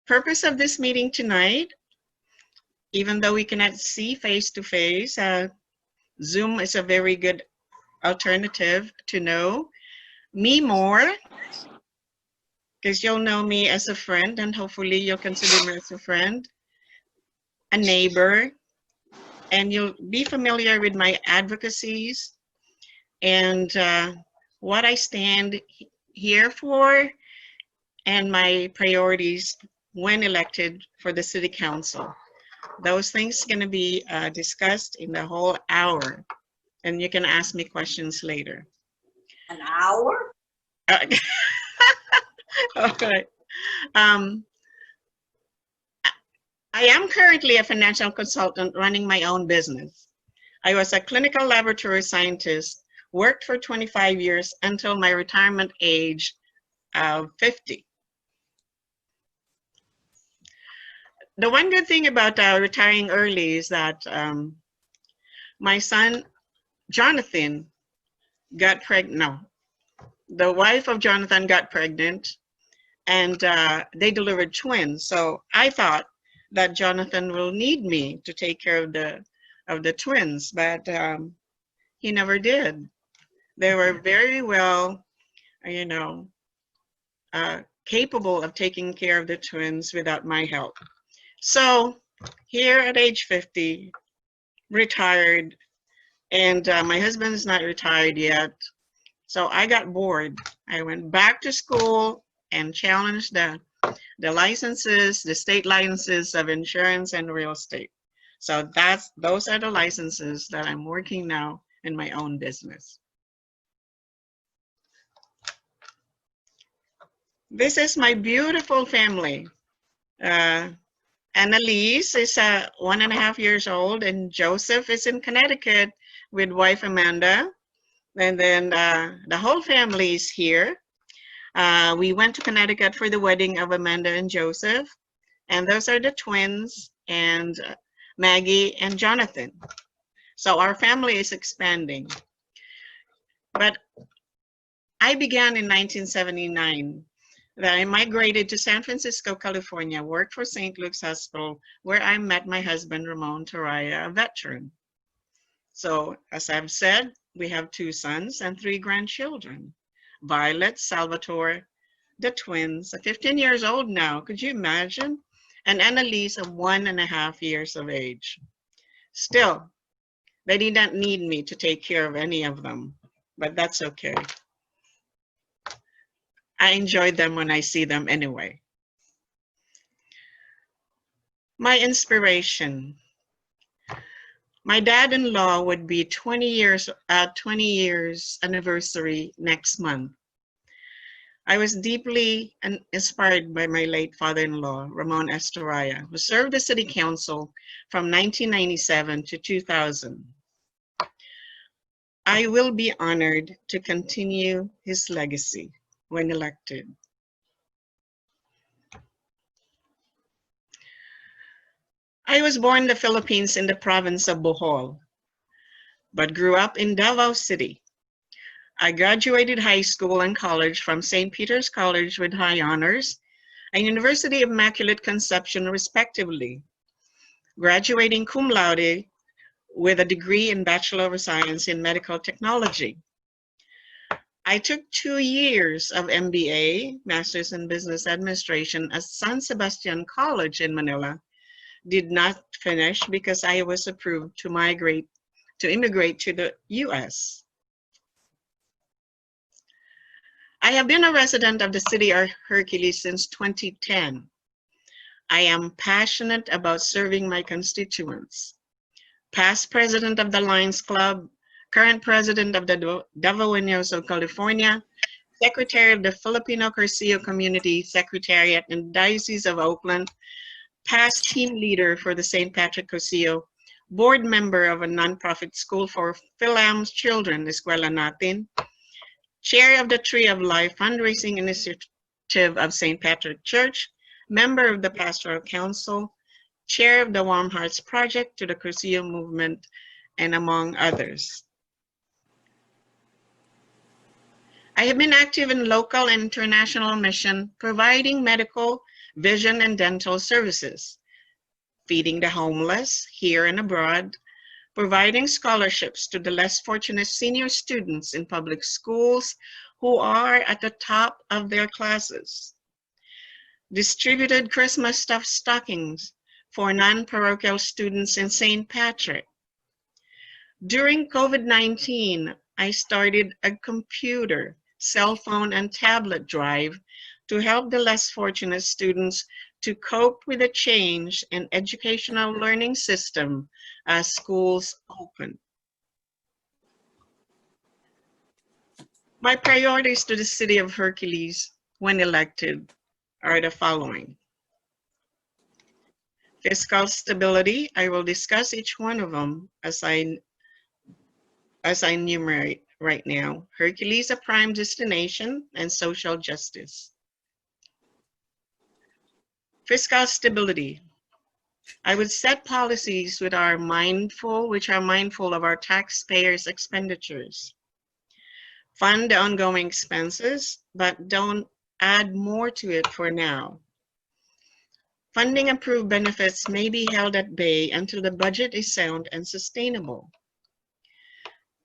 Purpose of this meeting tonight, even though we cannot see face to face, Zoom is a very good alternative to know me more, because you'll know me as a friend and hopefully you'll consider me as a friend, a neighbor, and you'll be familiar with my advocacies and what I stand here for and my priorities when elected for the City Council. Those things are going to be discussed in the whole hour, and you can ask me questions later. An hour? Okay. I am currently a financial consultant running my own business. I was a clinical laboratory scientist, worked for 25 years until my retirement age of 50. The one good thing about retiring early is that my son, Jonathan, got pregnant. No, the wife of Jonathan got pregnant and they delivered twins. So I thought that Jonathan will need me to take care of the twins, but he never did. They were very well, you know, capable of taking care of the twins without my help. So here at age 50, retired, and my husband's not retired yet. So I got bored. I went back to school and challenged the licenses, the state licenses of insurance and real estate. So those are the licenses that I'm working now in my own business. This is my beautiful family. Annalise is 1.5 years old, and Joseph is in Connecticut with wife Amanda. And then the whole family is here. We went to Connecticut for the wedding of Amanda and Joseph, and those are the twins, and Maggie and Jonathan. So our family is expanding. But I began in 1979. That I migrated to San Francisco, California, worked for St. Luke's Hospital, where I met my husband, Roland Taraya, a veteran. So as I've said, we have 2 sons and 3 grandchildren. Violet, Salvatore, the twins, 15 years old now, could you imagine? And Annalise of 1.5 years of age. Still, they did not need me to take care of any of them, but that's okay. I enjoy them when I see them anyway. My inspiration. My dad-in-law would be 20 years anniversary next month. I was deeply inspired by my late father-in-law, Roland Esquivias, who served the City Council from 1997 to 2000. I will be honored to continue his legacy when elected. I was born in the Philippines in the province of Bohol, but grew up in Davao City. I graduated high school and college from St. Peter's College with high honors and University of Immaculate Conception respectively, graduating cum laude with a degree in Bachelor of Science in Medical Technology. I took 2 years of MBA, Master's in Business Administration, at San Sebastian College in Manila. Did not finish because I was approved to immigrate to the US. I have been a resident of the City of Hercules since 2010. I am passionate about serving my constituents. Past president of the Lions Club, current president of the Davaoenos of California, secretary of the Filipino Cursillo Community Secretariat in the Diocese of Oakland, past team leader for the St. Patrick Cursillo, board member of a nonprofit school for Philam's children, Eskwela Natin, chair of the Tree of Life fundraising initiative of St. Patrick Church, member of the Pastoral Council, chair of the Warm Hearts Project to the Cursillo movement, and among others. I have been active in local and international mission, providing medical, vision and dental services, feeding the homeless here and abroad, providing scholarships to the less fortunate senior students in public schools who are at the top of their classes, distributed Christmas stuffed stockings for non-parochial students in St. Patrick. During COVID-19, I started a computer, cell phone, and tablet drive to help the less fortunate students to cope with the change in educational learning system as schools open. My priorities to the City of Hercules when elected are the following. Fiscal stability, I will discuss each one of them as I enumerate right now. Hercules, a prime destination, and social justice. Fiscal stability. I would set policies which are mindful of our taxpayers' expenditures. Fund the ongoing expenses, but don't add more to it for now. Funding approved benefits may be held at bay until the budget is sound and sustainable.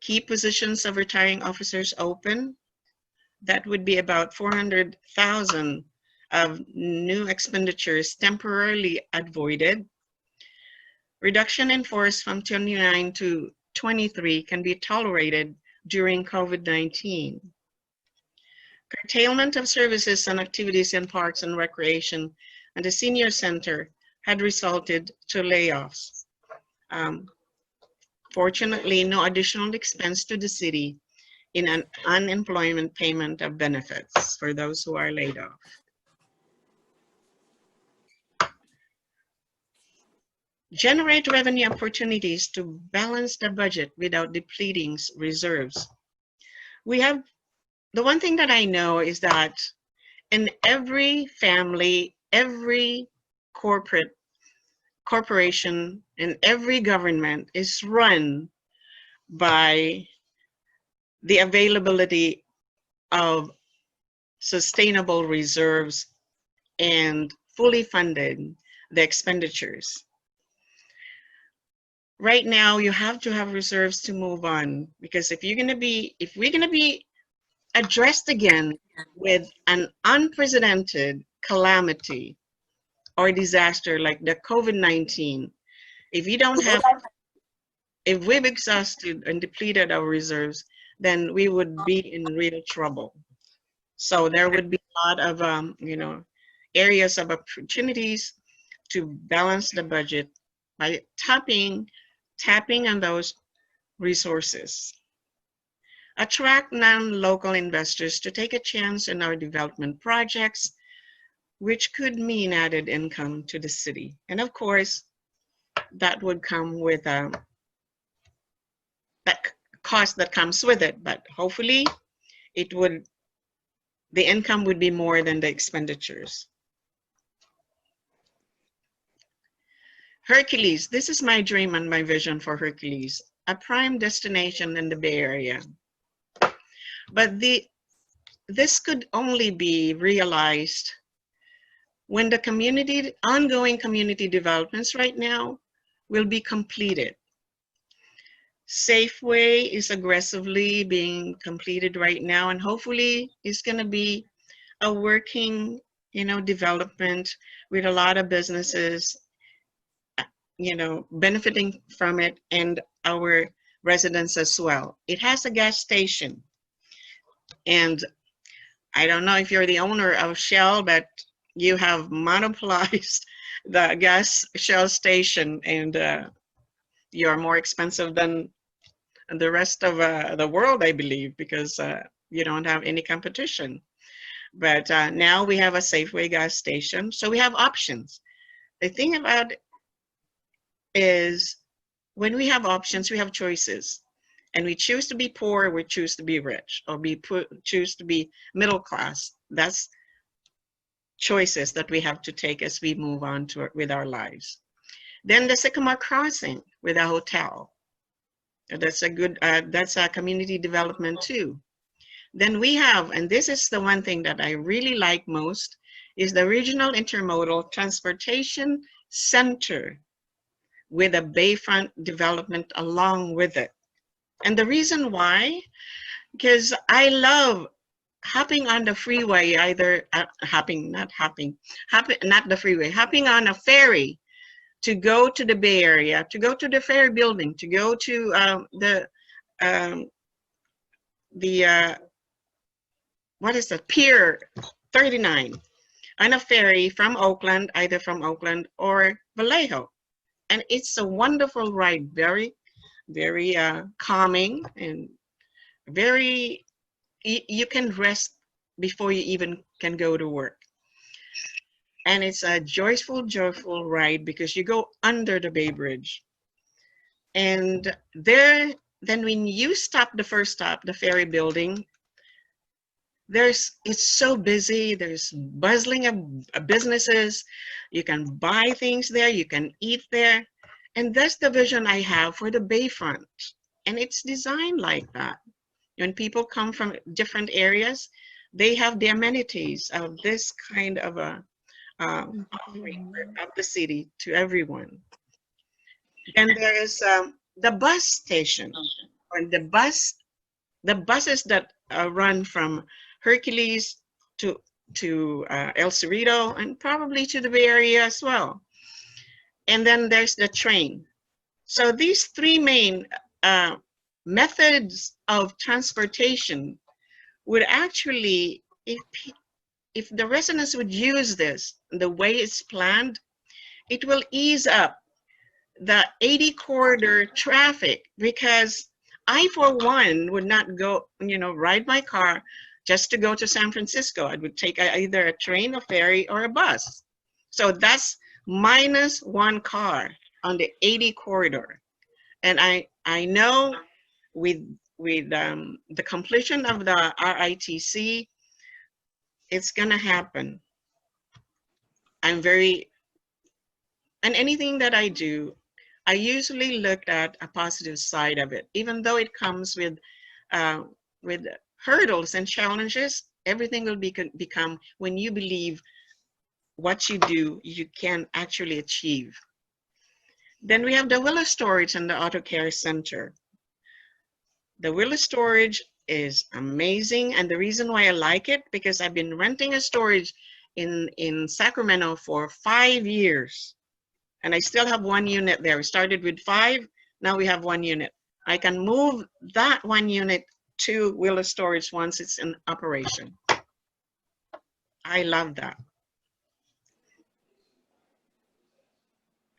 Keep positions of retiring officers open. That would be about 400,000 of new expenditures temporarily avoided. Reduction in force from 29 to 23 can be tolerated during COVID-19. Curtailment of services and activities in parks and recreation and the senior center had resulted to layoffs. Fortunately, no additional expense to the city in an unemployment payment of benefits for those who are laid off. Generate revenue opportunities to balance the budget without depleting reserves. The one thing that I know is that in every family, every corporation, and every government is run by the availability of sustainable reserves and fully funded the expenditures. Right now, you have to have reserves to move on, because if we're gonna be addressed again with an unprecedented calamity or disaster like the COVID-19, if we've exhausted and depleted our reserves, then we would be in real trouble. So there would be a lot of areas of opportunities to balance the budget by tapping on those resources. Attract non-local investors to take a chance in our development projects, which could mean added income to the city. And of course, that would come with that cost that comes with it, but hopefully the income would be more than the expenditures. Hercules, this is my dream and my vision for Hercules, a prime destination in the Bay Area. But this could only be realized when the ongoing community developments right now will be completed. Safeway is aggressively being completed right now, and hopefully it's going to be a working, development with a lot of businesses, benefiting from it, and our residents as well. It has a gas station, and I don't know if you're the owner of Shell, but you have monopolized the gas Shell station, and you're more expensive than the rest of the world, I believe, because you don't have any competition. But now we have a Safeway gas station, so we have options. The thing about it is, when we have options, we have choices. And we choose to be poor, we choose to be rich, or choose to be middle class. That's choices that we have to take as we move on with our lives. Then the Sycamore Crossing with a hotel. That's a good, that's a community development too. Then we have, and this is the one thing that I really like most, is the Regional Intermodal Transportation Center with a bayfront development along with it. And the reason why, because I love hopping on the freeway, either not the freeway, hopping on a ferry to go to the Bay Area, to go to the ferry building, to go to what is that, Pier 39, on a ferry from Oakland, either from Oakland or Vallejo. And it's a wonderful ride, very, very calming, and very, you can rest before you even can go to work. And it's a joyful ride because you go under the Bay Bridge. And then when you stop the first stop, the ferry building, it's so busy. There's bustling of businesses. You can buy things there, you can eat there. And that's the vision I have for the Bayfront. And it's designed like that. When people come from different areas, they have the amenities of this kind of a offering of the city to everyone. And there is the bus station, or the buses that run from Hercules to El Cerrito, and probably to the Bay Area as well. And then there's the train. So these three main methods of transportation would actually, if the residents would use this the way it's planned, it will ease up the 80 corridor traffic, because I, for one, would not go, ride my car just to go to San Francisco. I would take either a train, a ferry, or a bus. So that's minus one car on the 80 corridor. And I know with the completion of the RITC, it's gonna happen. And anything that I do, I usually look at a positive side of it, even though it comes with hurdles and challenges. Everything will become, when you believe what you do, you can actually achieve. Then we have the Willis Storage and the Auto Care Center. The Willis Storage is amazing, and the reason why I like it, because I've been renting a storage in Sacramento for 5 years. And I still have one unit there. We started with 5, now we have 1 unit. I can move that 1 unit to Willis Storage once it's in operation. I love that.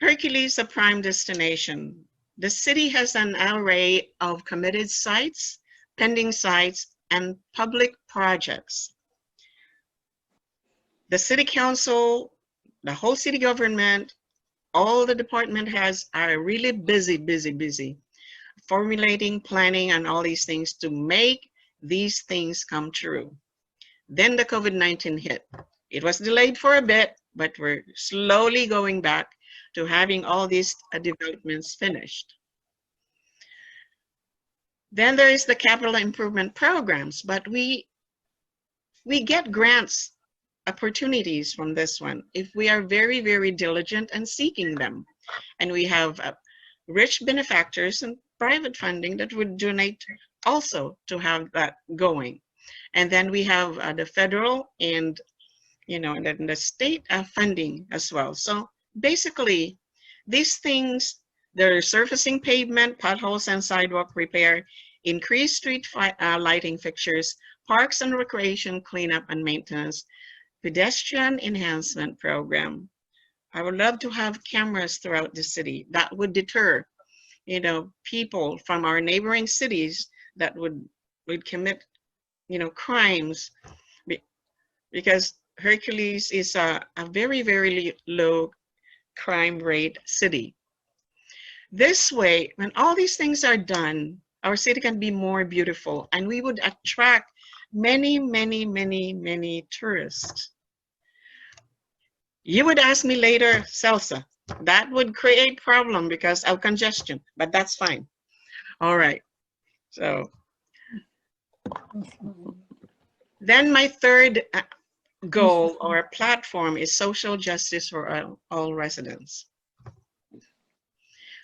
Hercules, a prime destination. The city has an array of committed sites, pending sites, and public projects. The city council, the whole city government, all the department heads are really busy formulating, planning, and all these things to make these things come true. Then the COVID-19 hit. It was delayed for a bit, but we're slowly going back to having all these developments finished. Then there is the capital improvement programs, but we get grants opportunities from this one if we are very diligent and seeking them. And we have rich benefactors and private funding that would donate also to have that going. And then we have the federal and and then the state funding as well. So basically, these things, they're surfacing pavement, potholes and sidewalk repair, increased street lighting fixtures, parks and recreation cleanup and maintenance, pedestrian enhancement program. I would love to have cameras throughout the city. That would deter, people from our neighboring cities that would commit, crimes, because Hercules is a very low crime rate city. This way, when all these things are done, our city can be more beautiful, and we would attract many tourists. You would ask me later, Celsa, that would create problem because of congestion, but that's fine. All right, so Then my third goal or platform is social justice for all residents.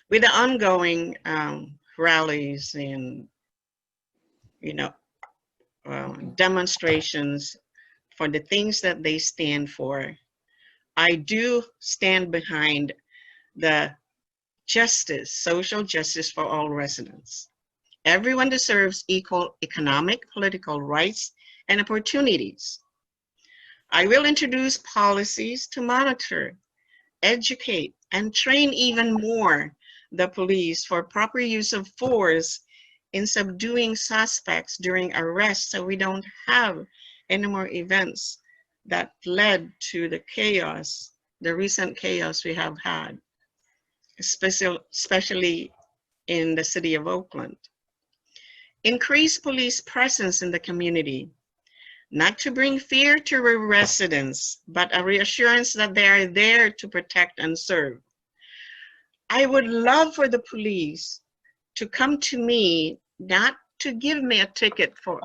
With the ongoing rallies and, demonstrations for the things that they stand for, I do stand behind the justice, social justice for all residents. Everyone deserves equal economic, political rights and opportunities. I will introduce policies to monitor, educate, and train even more the police for proper use of force in subduing suspects during arrests, so we don't have any more events that led to the chaos, the recent chaos we have had, especially in the city of Oakland. Increase police presence in the community, not to bring fear to residents, but a reassurance that they are there to protect and serve. I would love for the police to come to me, not to give me a ticket for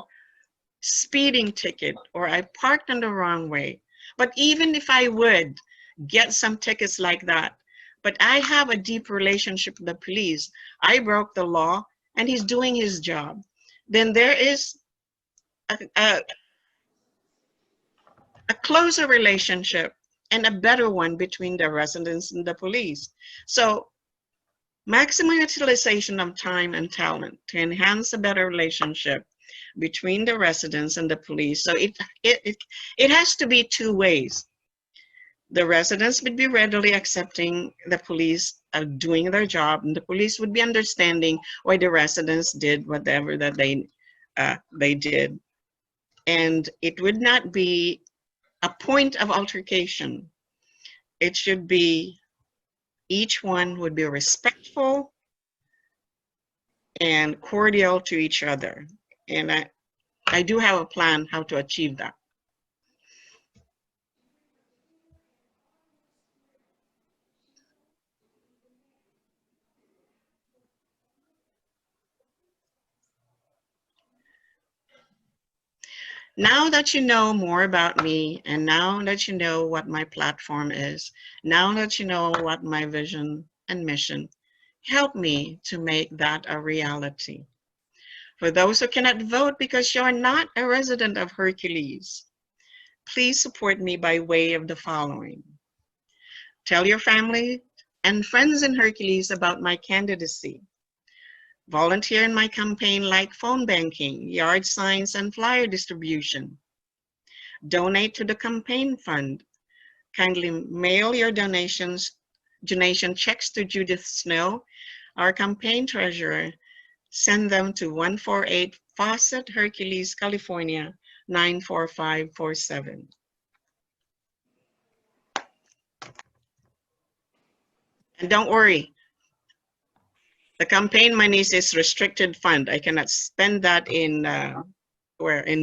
speeding ticket or I parked in the wrong way, but even if I would get some tickets like that, but I have a deep relationship with the police, I broke the law and he's doing his job, then there is a closer relationship and a better one between the residents and the police. So maximum utilization of time and talent to enhance a better relationship between the residents and the police. So it has to be two ways. The residents would be readily accepting the police doing their job, and the police would be understanding why the residents did whatever that they did. And it would not be a point of altercation. It should be each one would be respectful and cordial to each other. And I do have a plan how to achieve that. Now that you know more about me, and now that you know what my platform is, now that you know what my vision and mission, help me to make that a reality. For those who cannot vote because you're not a resident of Hercules, please support me by way of the following. Tell your family and friends in Hercules about my candidacy. Volunteer in my campaign like phone banking, yard signs, and flyer distribution. Donate to the campaign fund. Kindly mail your donation checks to Judith Snow, our campaign treasurer. Send them to 148 Fawcett, Hercules, California, 94547. And don't worry, the campaign monies is restricted fund. I cannot spend that in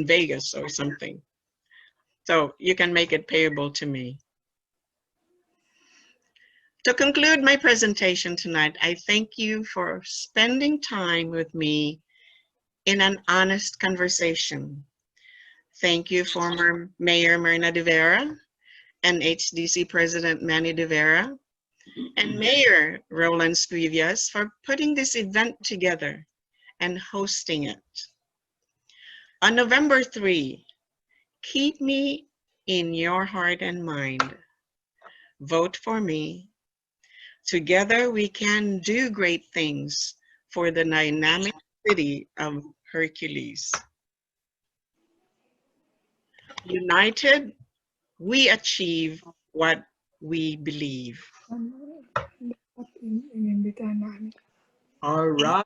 Vegas or something. So you can make it payable to me. To conclude my presentation tonight, I thank you for spending time with me in an honest conversation. Thank you, former Mayor Myrna de Vera and HDC President Manny de Vera, and Mayor Roland Esquivias for putting this event together and hosting it. On November 3, keep me in your heart and mind. Vote for me. Together we can do great things for the dynamic city of Hercules. United, we achieve what we believe. All right.